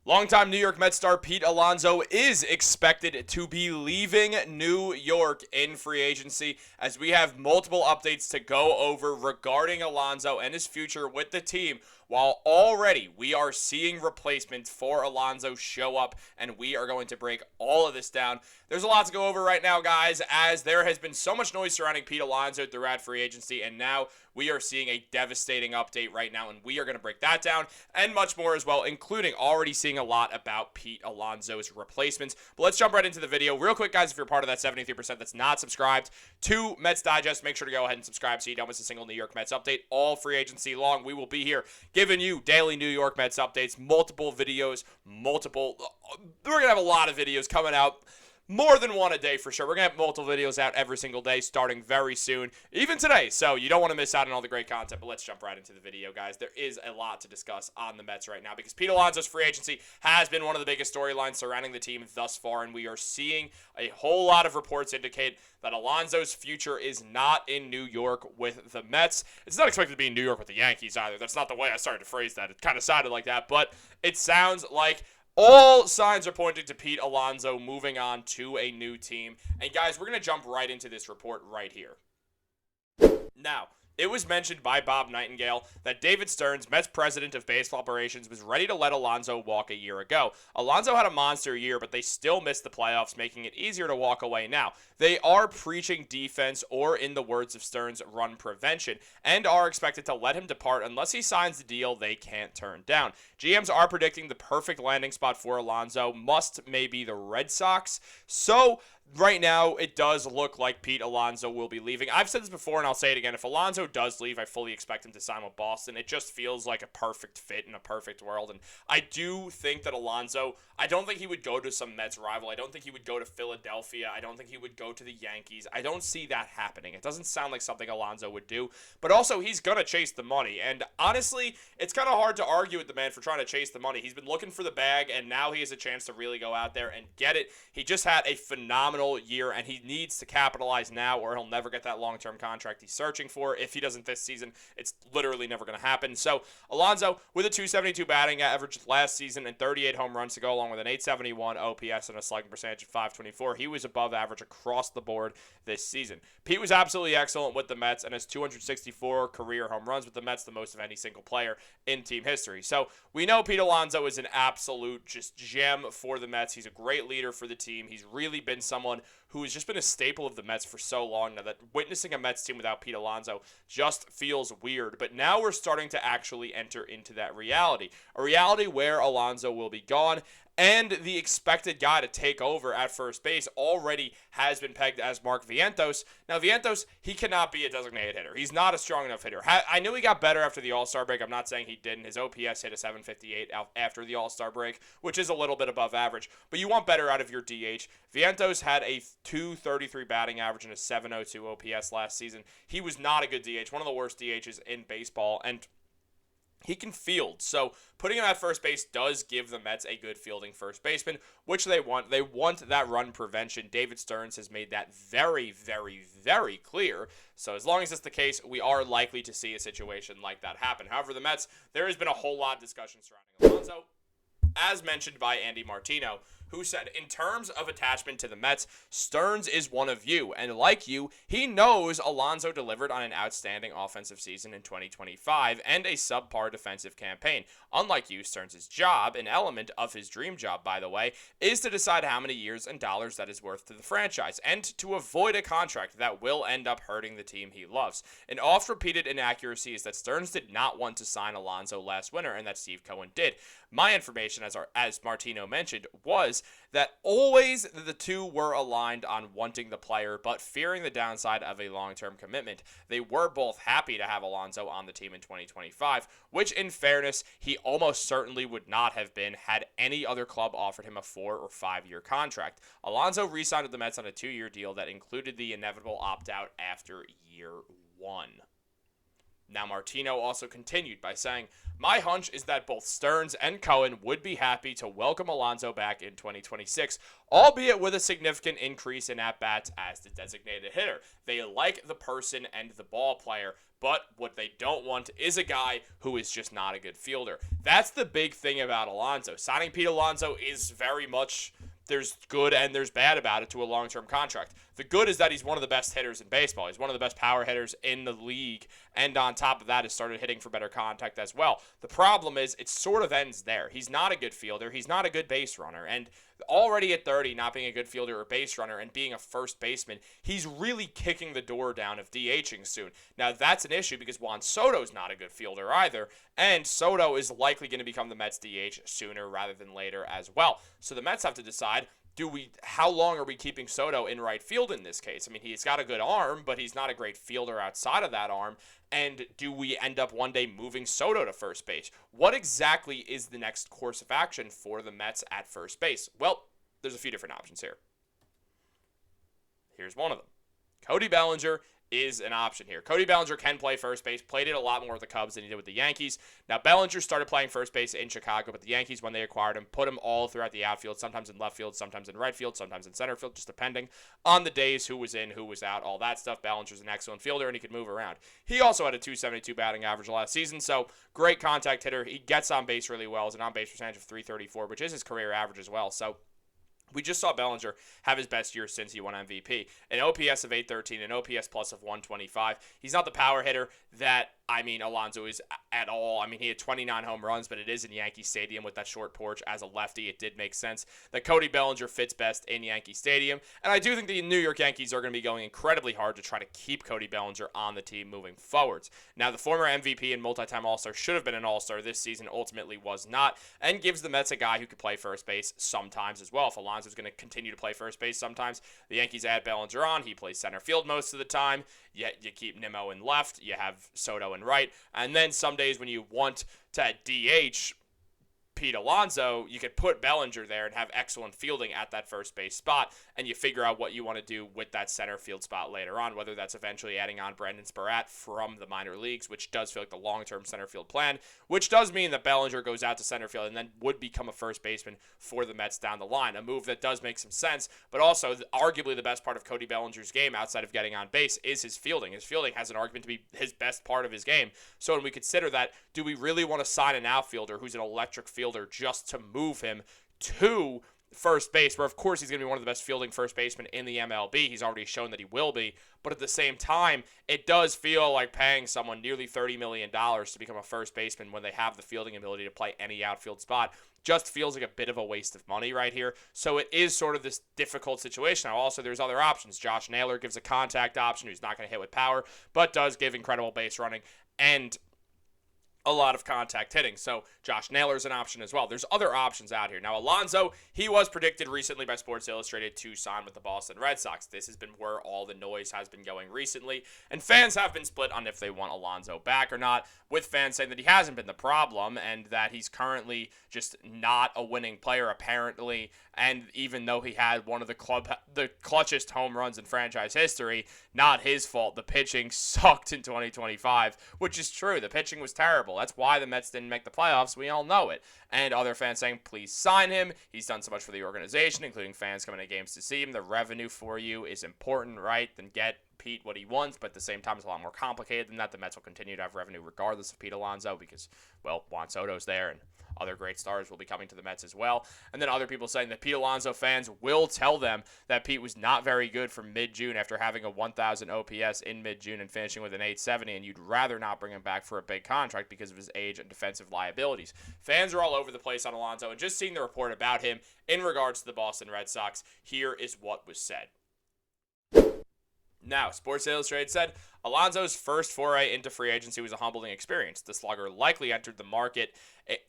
Longtime New York Mets star Pete Alonso is expected to be leaving New York in free agency, as we have multiple updates to go over regarding Alonso and his future with the team, while already we are seeing replacements for Alonso show up, and we are going to break all of this down. There's a lot to go over right now, guys, as there has been so much noise surrounding Pete Alonso throughout free agency, and now we are seeing a devastating update right now, and we are going to break that down and much more as well, including already seeing a lot about Pete Alonso's replacements. But let's jump right into the video. Real quick, guys, if you're part of that 73% that's not subscribed to Mets Digest, make sure to go ahead and subscribe so you don't miss a single New York Mets update all free agency long. We will be here giving you daily New York Mets updates, multiple videos, we're going to have a lot of videos coming out. More than one a day for sure. We're going to have multiple videos out every single day starting very soon, even today. So you don't want to miss out on all the great content, but let's jump right into the video, guys. There is a lot to discuss on the Mets right now because Pete Alonso's free agency has been one of the biggest storylines surrounding the team thus far, and we are seeing a whole lot of reports indicate that Alonso's future is not in New York with the Mets. It's not expected to be in New York with the Yankees either. That's not the way I started to phrase that. It kind of sounded like that, but it sounds like all signs are pointing to Pete Alonso moving on to a new team. And guys, we're going to jump right into this report right here. Now, it was mentioned by Bob Nightingale that David Stearns, Mets president of baseball operations, was ready to let Alonso walk a year ago. Alonso had a monster year, but they still missed the playoffs, making it easier to walk away now. They are preaching defense, or in the words of Stearns, run prevention, and are expected to let him depart unless he signs the deal they can't turn down. GMs are predicting the perfect landing spot for Alonso must maybe the Red Sox. So right now, it does look like Pete Alonso will be leaving. I've said this before, and I'll say it again. If Alonso does leave, I fully expect him to sign with Boston. It just feels like a perfect fit in a perfect world. And I do think that Alonso, I don't think he would go to some Mets rival. I don't think he would go to Philadelphia. I don't think he would go to the Yankees. I don't see that happening. It doesn't sound like something Alonso would do. But also, he's going to chase the money. And honestly, it's kind of hard to argue with the man for trying to chase the money. He's been looking for the bag, and now he has a chance to really go out there and get it. He just had a phenomenal year, and he needs to capitalize now, or he'll never get that long-term contract he's searching for. If he doesn't this season, it's literally never going to happen. So Alonso, with a 272 batting average last season and 38 home runs to go along with an 871 OPS and a slugging percentage of 524, he was above average across the board this season. Pete was absolutely excellent with the Mets and has 264 career home runs with the Mets, the most of any single player in team history. So we know Pete Alonso is an absolute just gem for the Mets. He's a great leader for the team. He's really been someone who has just been a staple of the Mets for so long now that witnessing a Mets team without Pete Alonso just feels weird. But now we're starting to actually enter into that reality, a reality where Alonso will be gone, and the expected guy to take over at first base already has been pegged as Mark Vientos. Now, Vientos, he cannot be a designated hitter. He's not a strong enough hitter. I knew he got better after the All-Star break. I'm not saying he didn't. His OPS hit a 758 after the All-Star break, which is a little bit above average. But you want better out of your DH. Vientos had a 233 batting average and a 702 OPS last season. He was not a good DH, one of the worst DHs in baseball, and he can field, so putting him at first base does give the Mets a good fielding first baseman, which they want. They want that run prevention. David Stearns has made that very, very, very clear. So as long as it's the case, we are likely to see a situation like that happen. However, the Mets, there has been a whole lot of discussion surrounding Alonso, as mentioned by Andy Martino, who said, in terms of attachment to the Mets, Stearns is one of you, and like you, he knows Alonso delivered on an outstanding offensive season in 2025 and a subpar defensive campaign. Unlike you, Stearns' job, an element of his dream job, by the way, is to decide how many years and dollars that is worth to the franchise, and to avoid a contract that will end up hurting the team he loves. An oft-repeated inaccuracy is that Stearns did not want to sign Alonso last winter, and that Steve Cohen did. My information, as Martino mentioned, was that always the two were aligned on wanting the player, but fearing the downside of a long-term commitment. They were both happy to have Alonso on the team in 2025, which, in fairness, he almost certainly would not have been had any other club offered him a 4 or 5 year contract. Alonso re-signed with the Mets on a 2-year deal that included the inevitable opt-out after year 1. Now, Martino also continued by saying, "My hunch is that both Stearns and Cohen would be happy to welcome Alonso back in 2026, albeit with a significant increase in at-bats as the designated hitter. They like the person and the ball player, but what they don't want is a guy who is just not a good fielder." That's the big thing about Alonso. Signing Pete Alonso is very much, there's good and there's bad about it, to a long-term contract. The good is that he's one of the best hitters in baseball. He's one of the best power hitters in the league, and on top of that has started hitting for better contact as well. The problem is it sort of ends there. He's not a good fielder. He's not a good base runner, and already at 30, not being a good fielder or base runner and being a first baseman, he's really kicking the door down of DHing soon. Now, that's an issue because Juan Soto's not a good fielder either, and Soto is likely going to become the Mets DH sooner rather than later as well. So the Mets have to decide, how long are we keeping Soto in right field in this case? I mean, he's got a good arm, but he's not a great fielder outside of that arm. And do we end up one day moving Soto to first base? What exactly is the next course of action for the Mets at first base? Well, there's a few different options here. Here's one of them. Cody Bellinger is an option here. Cody Bellinger can play first base, played it a lot more with the Cubs than he did with the Yankees. Now, Bellinger started playing first base in Chicago, but the Yankees, when they acquired him, put him all throughout the outfield, sometimes in left field, sometimes in right field, sometimes in center field, just depending on the days, who was in, who was out, all that stuff. Bellinger's an excellent fielder, and he could move around. He also had a .272 batting average last season, so great contact hitter. He gets on base really well. Has an on-base percentage of .334, which is his career average as well, so we just saw Bellinger have his best year since he won MVP. An OPS of 813, an OPS plus of 125. He's not the power hitter that, Alonso is at all. He had 29 home runs, but it is in Yankee Stadium with that short porch. As a lefty, it did make sense that Cody Bellinger fits best in Yankee Stadium. And I do think the New York Yankees are going to be going incredibly hard to try to keep Cody Bellinger on the team moving forwards. Now, the former MVP and multi-time All-Star should have been an All-Star this season, ultimately was not, and gives the Mets a guy who could play first base sometimes as well. If Alonso's going to continue to play first base sometimes, the Yankees add Bellinger on. He plays center field most of the time. Yet you keep Nimmo in left. You have Soto in right. And then some days when you want to DH Pete Alonso, you could put Bellinger there and have excellent fielding at that first base spot, and you figure out what you want to do with that center field spot later on, whether that's eventually adding on Brendan Sparat from the minor leagues, which does feel like the long-term center field plan, which does mean that Bellinger goes out to center field and then would become a first baseman for the Mets down the line, a move that does make some sense, but also arguably the best part of Cody Bellinger's game outside of getting on base is his fielding. His fielding has an argument to be his best part of his game, so when we consider that, do we really want to sign an outfielder who's an electric fielder just to move him to first base, where of course he's going to be one of the best fielding first basemen in the MLB. He's already shown that he will be, but at the same time, it does feel like paying someone nearly $30 million to become a first baseman when they have the fielding ability to play any outfield spot. Just feels like a bit of a waste of money right here. So it is sort of this difficult situation. Now, also, there's other options. Josh Naylor gives a contact option who's not going to hit with power, but does give incredible base running and a lot of contact hitting. So Josh Naylor's an option as well. There's other options out here. Now, Alonso, he was predicted recently by Sports Illustrated to sign with the Boston Red Sox. This has been where all the noise has been going recently, and fans have been split on if they want Alonso back or not, with fans saying that he hasn't been the problem and that he's currently just not a winning player, apparently, and even though he had one of the clutchest home runs in franchise history, not his fault. The pitching sucked in 2025, which is true. The pitching was terrible. That's why the Mets didn't make the playoffs. We all know it. And other fans saying, please sign him. He's done so much for the organization, including fans coming to games to see him. The revenue for you is important, right? Then get Pete what he wants, but at the same time, it's a lot more complicated than that. The Mets will continue to have revenue regardless of Pete Alonso because, well, Juan Soto's there and other great stars will be coming to the Mets as well. And then other people saying that Pete Alonso fans will tell them that Pete was not very good from mid-June after having a 1,000 OPS in mid-June and finishing with an 870, and you'd rather not bring him back for a big contract because of his age and defensive liabilities. Fans are all over the place on Alonso, and just seeing the report about him in regards to the Boston Red Sox, here is what was said. Now, Sports Illustrated said, Alonso's first foray into free agency was a humbling experience. The slugger likely entered the market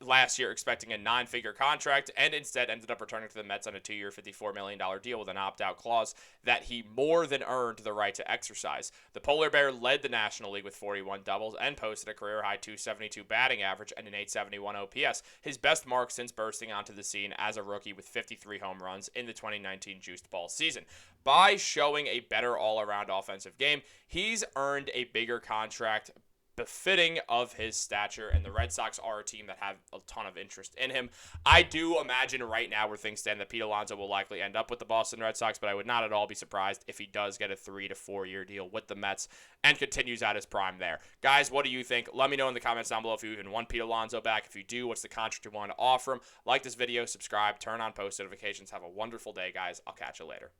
last year expecting a 9-figure contract and instead ended up returning to the Mets on a 2-year, $54 million deal with an opt-out clause that he more than earned the right to exercise. The Polar Bear led the National League with 41 doubles and posted a career-high 272 batting average and an 871 OPS, his best mark since bursting onto the scene as a rookie with 53 home runs in the 2019 Juiced Ball season. By showing a better all-around offensive game, he's earned a bigger contract befitting of his stature, and the Red Sox are a team that have a ton of interest in him. I do imagine right now where things stand that Pete Alonso will likely end up with the Boston Red Sox, but I would not at all be surprised if he does get a 3 to 4 year deal with the Mets and continues at his prime there. Guys, what do you think? Let me know in the comments down below if you even want Pete Alonso back. If you do, what's the contract you want to offer him? Like this video, subscribe, turn on post notifications. Have a wonderful day, guys. I'll catch you later.